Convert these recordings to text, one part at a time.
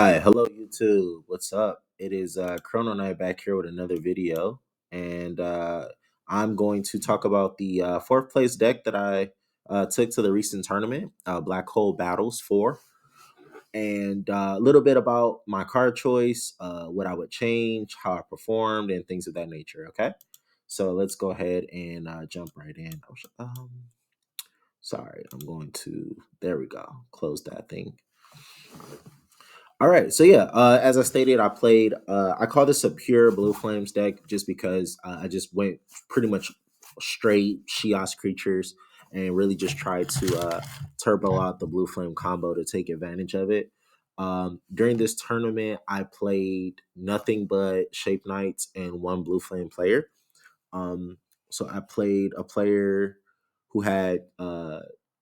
Hi, hello YouTube. What's up? It is Chrono Knight back here with another video, and I'm going to talk about the fourth place deck that I took to the recent tournament, Black Hole Battles 4, and a little bit about my card choice, what I would change, how I performed, and things of that nature. Okay, so let's go ahead and jump right in. Sorry, I'm going to. There we go. Close that thing. All right, so yeah, as I stated, I played. I call this a pure Blue Flames deck just because I just went pretty much straight Shios creatures and really just tried to turbo out the Blue Flame combo to take advantage of it. During this tournament, I played nothing but Shape Knights and one Blue Flame player. Um, so I played a player who had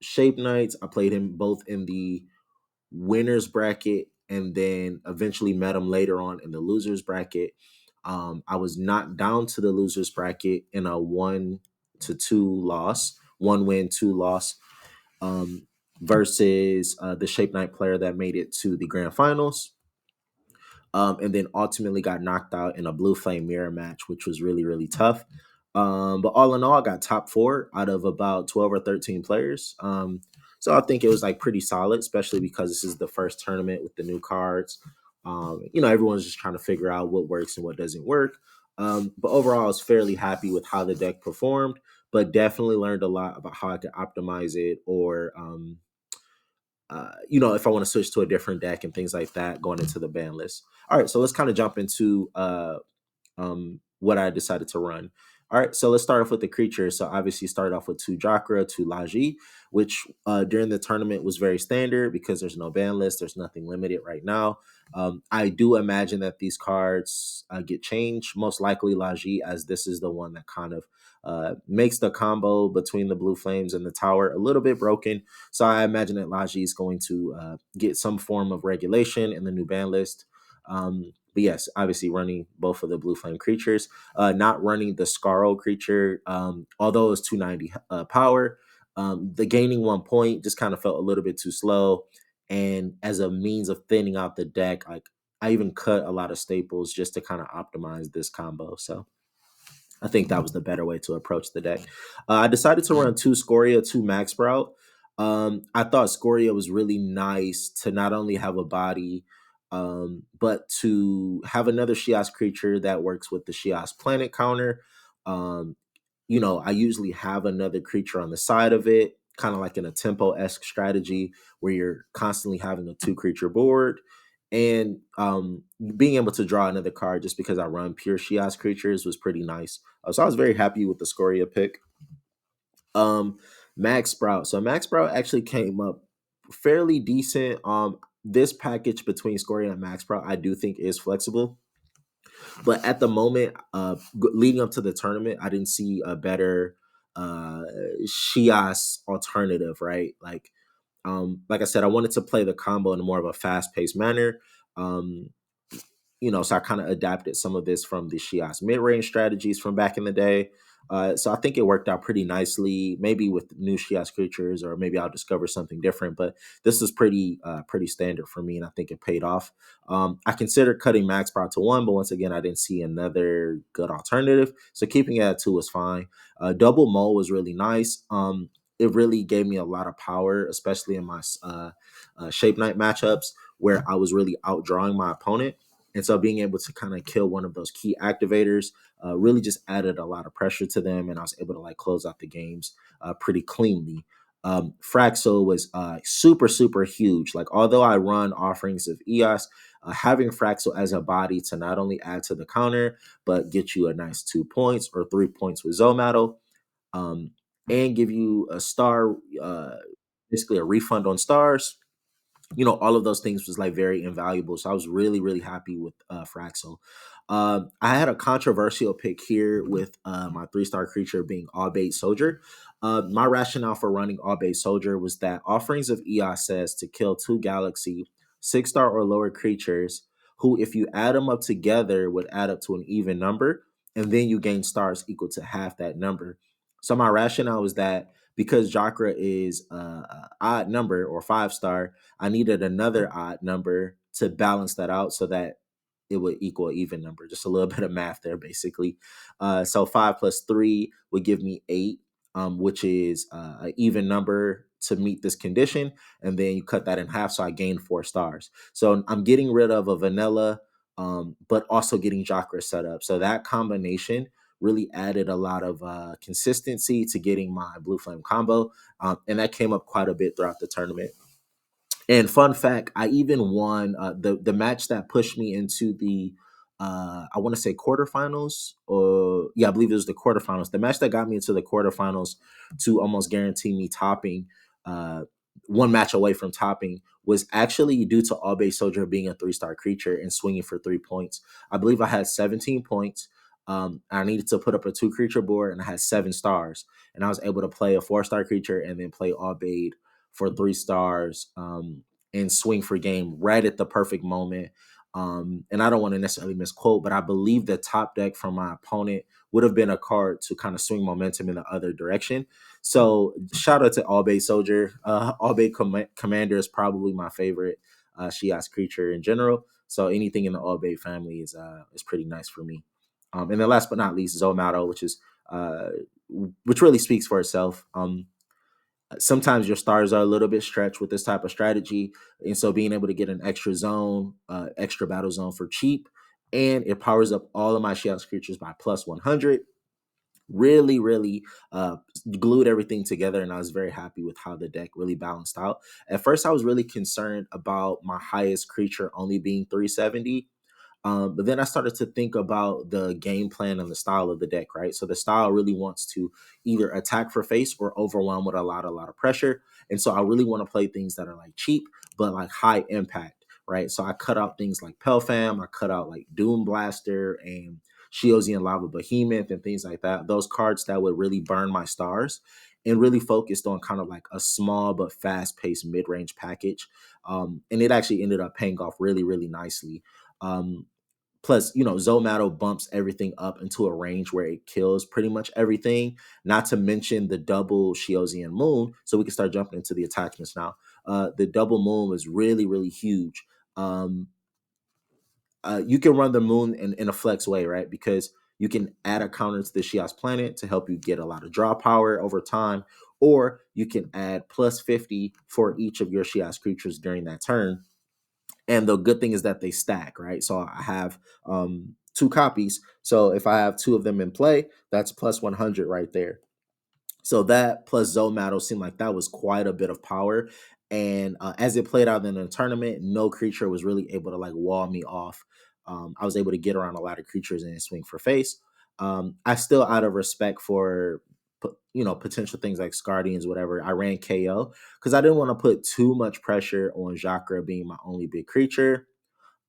Shape Knights. I played him both in the winners bracket and then eventually met him later on in the losers bracket. I was knocked down to the losers bracket in a 1-2 loss, one win, two loss, um, versus the Shape Knight player that made it to the grand finals. And then ultimately got knocked out in a Blue Flame mirror match, which was really, really tough. But all in all, I got top four out of about 12 or 13 players. So I think it was like pretty solid, especially because this is the first tournament with the new cards. Everyone's just trying to figure out what works and what doesn't work. But overall, I was fairly happy with how the deck performed, but definitely learned a lot about how I could optimize it or if I want to switch to a different deck and things like that going into the ban list. All right, so let's kind of jump into what I decided to run. All right, so let's start off with the creatures. So obviously, start off with two Jakra, two Laji, which during the tournament was very standard because there's no ban list, there's nothing limited right now. I do imagine that these cards get changed, most likely Laji, as this is the one that kind of makes the combo between the Blue Flames and the Tower a little bit broken. So I imagine that Laji is going to get some form of regulation in the new ban list. But yes, obviously running both of the Blue Flame creatures, not running the Scarl creature, although it's 290 power. The gaining 1 point just kind of felt a little bit too slow. And as a means of thinning out the deck, like I even cut a lot of staples just to kind of optimize this combo. So I think that was the better way to approach the deck. I decided to run two Scoria, two Max Sprout. I thought Scoria was really nice to not only have a body, but to have another Shias creature that works with the Shias planet counter. Um, I usually have another creature on the side of it, kind of like in a tempo esque strategy where you're constantly having a two creature board. And being able to draw another card just because I run pure Shias creatures was pretty nice. So I was very happy with the Scoria pick. Um, Max Sprout. So Max Sprout actually came up fairly decent. This package between Scoria and Max Sprout, I do think is flexible. But at the moment, leading up to the tournament, I didn't see a better uh Shias alternative, right? Like I said, I wanted to play the combo in more of a fast-paced manner. Um, so I kind of adapted some of this from the Shias mid-range strategies from back in the day. So I think it worked out pretty nicely. Maybe with new Shias creatures, or maybe I'll discover something different. But this is pretty standard for me, and I think it paid off. I considered cutting Max Sprout to one, but once again, I didn't see another good alternative. So keeping it at two was fine. Double Mole was really nice. It really gave me a lot of power, especially in my Shape Knight matchups where I was really outdrawing my opponent. And so being able to kind of kill one of those key activators really just added a lot of pressure to them, and I was able to like close out the games pretty cleanly. Fraxel was super, super huge. Like, although I run offerings of EOS, having Fraxel as a body to not only add to the counter, but get you a nice 2 points or 3 points with Zomato, um, and give you a star, basically a refund on stars. All of those things was like very invaluable. So I was really, really happy with Fraxel. I had a controversial pick here with my three-star creature being All Bait Soldier. My rationale for running All Bait Soldier was that Offerings of Eos says to kill two Galaxy 6-star or lower creatures who, if you add them up together, would add up to an even number, and then you gain stars equal to half that number. So my rationale was that because Jakra is odd number or 5-star, I needed another odd number to balance that out so that it would equal an even number. Just a little bit of math there, basically. So 5 plus 3 would give me 8, which is an even number to meet this condition. And then you cut that in half, so I gained 4 stars. So I'm getting rid of a vanilla, but also getting Chakra set up. So that combination really added a lot of consistency to getting my Blue Flame combo, and that came up quite a bit throughout the tournament. And fun fact, I even won the match that pushed me into the I want to say quarterfinals, or yeah, I believe it was the quarterfinals. The match that got me into the quarterfinals to almost guarantee me topping, uh, one match away from topping, was actually due to All Bay Soldier being a 3-star creature and swinging for 3 points. I believe I had 17 points. I needed to put up a 2 creature board, and I had 7 stars, and I was able to play a 4-star creature and then play All Bay for 3 stars, and swing for game right at the perfect moment. And I don't want to necessarily misquote, but I believe the top deck from my opponent would have been a card to kind of swing momentum in the other direction. So shout out to All Bay Soldier. All Bay Commander is probably my favorite Shias creature in general. So anything in the All Bay family is pretty nice for me. And then last but not least, Zomato, uh, which really speaks for itself. Sometimes your stars are a little bit stretched with this type of strategy, and so being able to get an extra zone, extra battle zone for cheap, and it powers up all of my Shias creatures by plus 100, really glued everything together, and I was very happy with how the deck really balanced out. At first I was really concerned about my highest creature only being 370. But then I started to think about the game plan and the style of the deck, right? So the style really wants to either attack for face or overwhelm with a lot of pressure. And so I really want to play things that are like cheap, but like high impact, right? So I cut out things like Pelfam, I cut out like Doom Blaster and Shieldian Lava Behemoth and things like that. Those cards that would really burn my stars, and really focused on kind of like a small but fast paced mid range package. And it actually ended up paying off really nicely. Um, Plus, Zomato bumps everything up into a range where it kills pretty much everything. Not to mention the double Shiosian Moon. So we can start jumping into the attachments now. The double moon was really huge. Um, you can run the moon in a flex way, right? Because you can add a counter to the Shias planet to help you get a lot of draw power over time, or you can add plus 50 for each of your Shias creatures during that turn. And the good thing is that they stack, right? So I have 2 copies. So if I have 2 of them in play, that's plus 100 right there. So that plus Zomato seemed like that was quite a bit of power. And as it played out in the tournament, no creature was really able to like wall me off. I was able to get around a lot of creatures and swing for face. I still, out of respect for potential things like Scardians, whatever, I ran KO because I didn't want to put too much pressure on Jacra being my only big creature.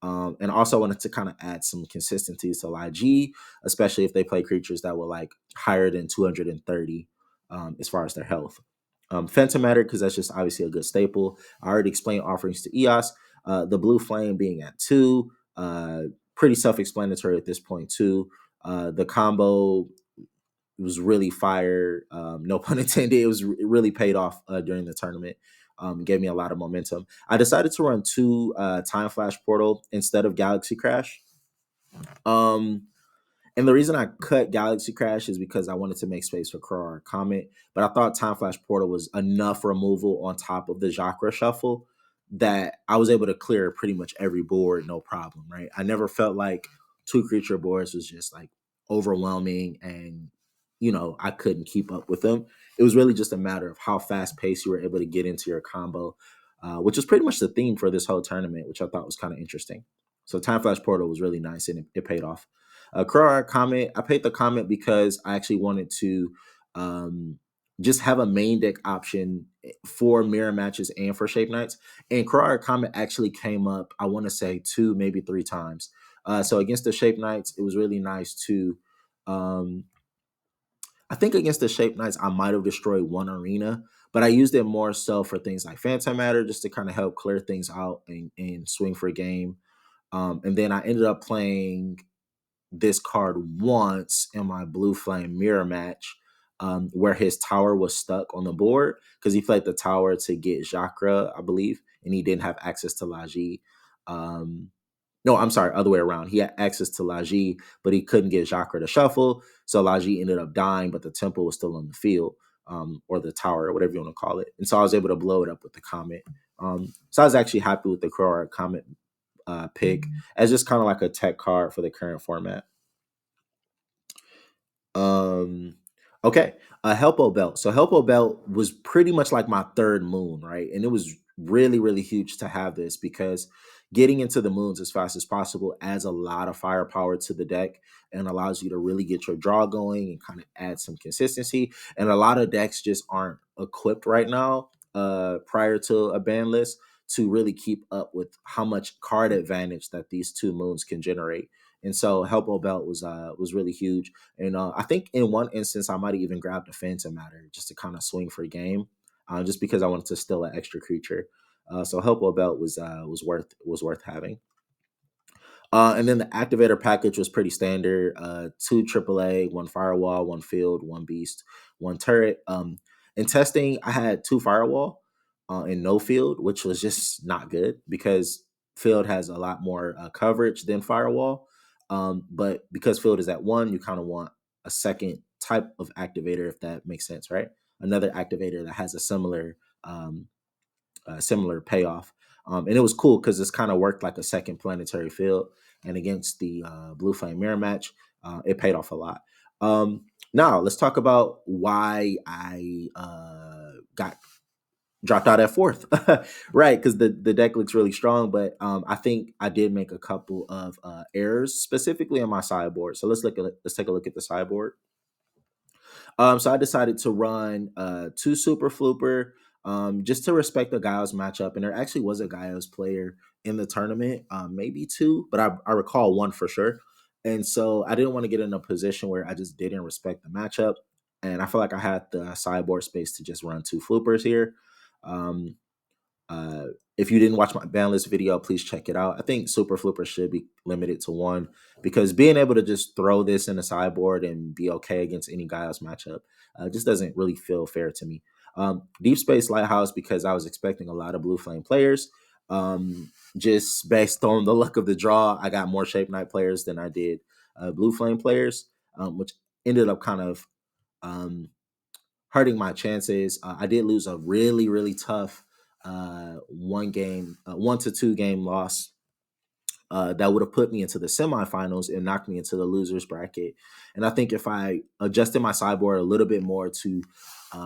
And also wanted to kind of add some consistency to Ligi, especially if they play creatures that were like higher than 230 as far as their health. Phantom Matter, because that's just obviously a good staple. I already explained offerings to EOS. The Blue Flame being at 2, pretty self-explanatory at this point too. The combo was really fire. No pun intended. It really paid off during the tournament. Gave me a lot of momentum. I decided to run 2 Time Flash Portal instead of Galaxy Crash. Um, and the reason I cut Galaxy Crash is because I wanted to make space for Crowbar Comet, but I thought Time Flash Portal was enough removal on top of the Jacra Shuffle that I was able to clear pretty much every board, no problem, right? I never felt like 2 creature boards was just like overwhelming and I couldn't keep up with them. It was really just a matter of how fast paced you were able to get into your combo, which was pretty much the theme for this whole tournament, which I thought was kind of interesting. So Time Flash Portal was really nice and it paid off. Crowbar Comet, I paid the comment because I actually wanted to um, just have a main deck option for mirror matches and for shape nights. And Crowbar Comet actually came up, I want to say 2, maybe 3 times. So against the shape nights, it was really nice to. Um, I think against the shape nights, I might have destroyed 1 arena, but I used it more so for things like Phantom Matter just to kind of help clear things out and swing for a game. And then I ended up playing this card once in my Blue Flame mirror match, where his tower was stuck on the board because he played the tower to get Jacra, I believe, and he didn't have access to Lagi. Um, no, I'm sorry, other way around. He had access to Laji, but he couldn't get Jacques to shuffle. So Laji ended up dying, but the temple was still on the field, or the tower, or whatever you want to call it. And so I was able to blow it up with the comet. So I was actually happy with the Crowar Comet pick as just kind of like a tech card for the current format. Um, okay, a Helpo Belt. So Helpo Belt was pretty much like my third moon, right? And it was really, really huge to have this because getting into the moons as fast as possible adds a lot of firepower to the deck and allows you to really get your draw going and kind of add some consistency. And a lot of decks just aren't equipped right now, prior to a ban list, to really keep up with how much card advantage that these two moons can generate. And so Helpo Belt was really huge. And I think in one instance, I might have even grabbed a Phantom Matter just to kind of swing for game, just because I wanted to steal an extra creature. So Helpful Belt was worth having. And then the activator package was pretty standard: two AAA, one firewall, one field, one beast, one turret. In testing, I had two firewall and no field, which was just not good because field has a lot more coverage than firewall. But because field is at one, you kind of want a second type of activator, if that makes sense, right? Another activator that has a similar payoff. And it was cool because this kind of worked like a second planetary field. And against the Blue Flame Mirror match, it paid off a lot. Now let's talk about why I got dropped out at fourth. Right, because the deck looks really strong, but I think I did make a couple of errors specifically on my sideboard. So let's take a look at the sideboard. So I decided to run two Super Flooper, just to respect the Giles matchup. And there actually was a Giles player in the tournament, maybe two, but I recall one for sure. And so I didn't want to get in a position where I just didn't respect the matchup. And I feel like I had the sideboard space to just run two Floopers here. Um, uh, if you didn't watch my ban list video, please check it out. I think Super Flipper should be limited to one because being able to just throw this in the sideboard and be okay against any Giles matchup just doesn't really feel fair to me. Deep Space Lighthouse because I was expecting a lot of Blue Flame players. Just based on the luck of the draw, I got more Shape Knight players than I did Blue Flame players, which ended up kind of um, hurting my chances. I did lose a really, really tough 1 to 2 game loss that would have put me into the semifinals and knocked me into the losers bracket. And I think if I adjusted my sideboard a little bit more to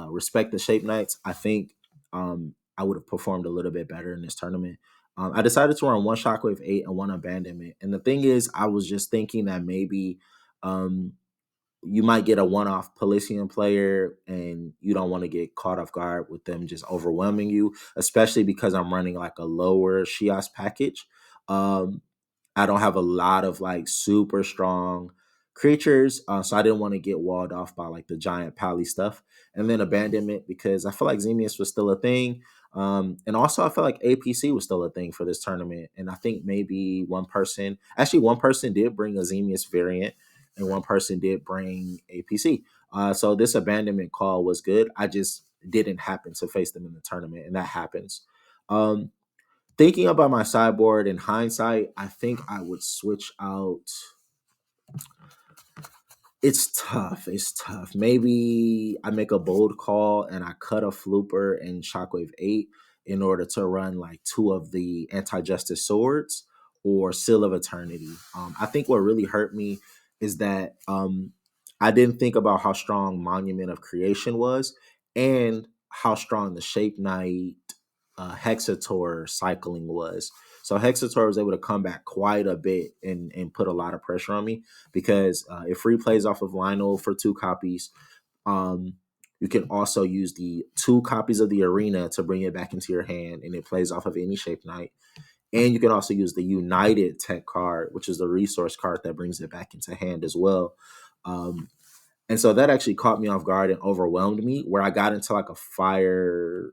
respect the Shape Knights, I think I would have performed a little bit better in this tournament. I decided to run one Shockwave 8 and one Abandonment. And the thing is, I was just thinking that maybe um, you might get a one-off Pelisian player and you don't want to get caught off guard with them just overwhelming you, especially because I'm running like a lower Shias package. Um, I don't have a lot of like super strong creatures, so I didn't want to get walled off by like the giant pally stuff. And then Abandonment because I feel like Xemius was still a thing. And also I feel like APC was still a thing for this tournament. And I think maybe one person did bring a Xemius variant and one person did bring APC. So this abandonment call was good. I just didn't happen to face them in the tournament, and that happens. Um, Thinking about my sideboard in hindsight, I think I would switch out. It's tough. It's tough. Maybe I make a bold call and I cut a flooper in Shockwave 8 in order to run like two of the anti justice swords or Seal of Eternity. I think what really hurt me is that I didn't think about how strong Monument of Creation was and how strong the Shape Knight Hexator cycling was. So Hexator was able to come back quite a bit and put a lot of pressure on me because if free plays off of Lionel for 2 copies, um, you can also use the 2 copies of the arena to bring it back into your hand, and it plays off of any Shape Knight. And you can also use the United Tech card, which is the resource card that brings it back into hand as well. Um, and so that actually caught me off guard and overwhelmed me, where I got into like a fire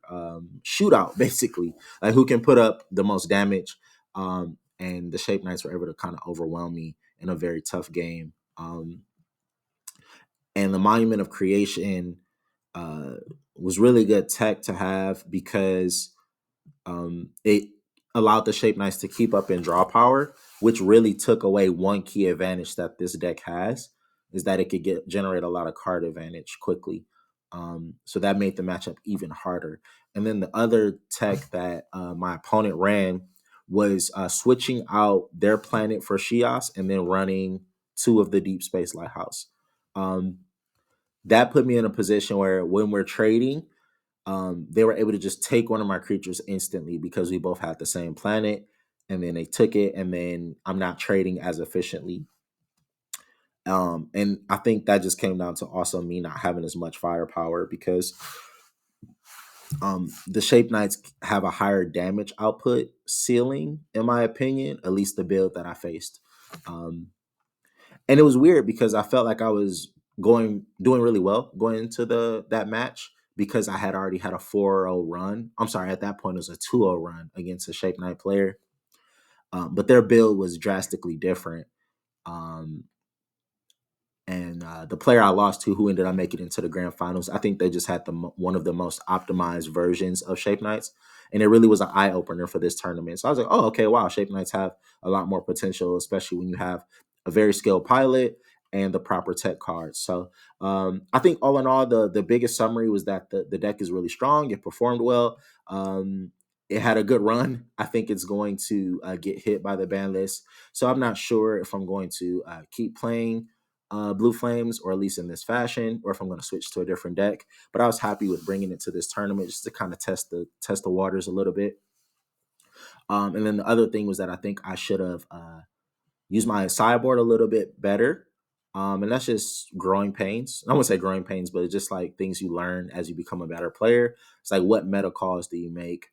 shootout, basically, like who can put up the most damage. And the Shape Knights were able to kind of overwhelm me in a very tough game. And the Monument of Creation uh, was really good tech to have because it allowed the Shape Knights to keep up in draw power, which really took away one key advantage that this deck has, is that it could generate a lot of card advantage quickly. So that made the matchup even harder. And then the other tech that my opponent ran was switching out their planet for Shios and then running two of the Deep Space Lighthouse. Um, that put me in a position where when we're trading, they were able to just take one of my creatures instantly because we both had the same planet, and then they took it, and then I'm not trading as efficiently. And I think that just came down to also me not having as much firepower because the Shape Knights have a higher damage output ceiling, in my opinion, at least the build that I faced. Um, and it was weird because I felt like I was doing really well going into that match because I had already had a 4-0 run. I'm sorry, at that point it was a 2-0 run against a Shape Knight player. But their build was drastically different. Um, and the player I lost to, who ended up making it into the grand finals, I think they just had one of the most optimized versions of Shape Knights, and it really was an eye opener for this tournament. So I was like, oh, okay, wow, Shape Knights have a lot more potential, especially when you have a very skilled pilot and the proper tech cards. So I think all in all, the biggest summary was that the deck is really strong. It performed well. It had a good run. I think it's going to get hit by the ban list. So I'm not sure if I'm going to keep playing Blue Flames, or at least in this fashion, or if I'm going to switch to a different deck. But I was happy with bringing it to this tournament just to kind of test the waters a little bit. And then the other thing was that I think I should have used my sideboard a little bit better. And that's just growing pains. I wouldn't say growing pains, but it's just like things you learn as you become a better player. It's like, what meta calls do you make?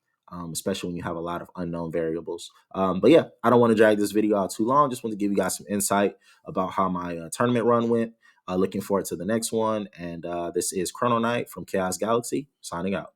Especially when you have a lot of unknown variables. But yeah, I don't want to drag this video out too long. Just want to give you guys some insight about how my tournament run went. Looking forward to the next one. And this is Chrono Knight from Chaos Galaxy, signing out.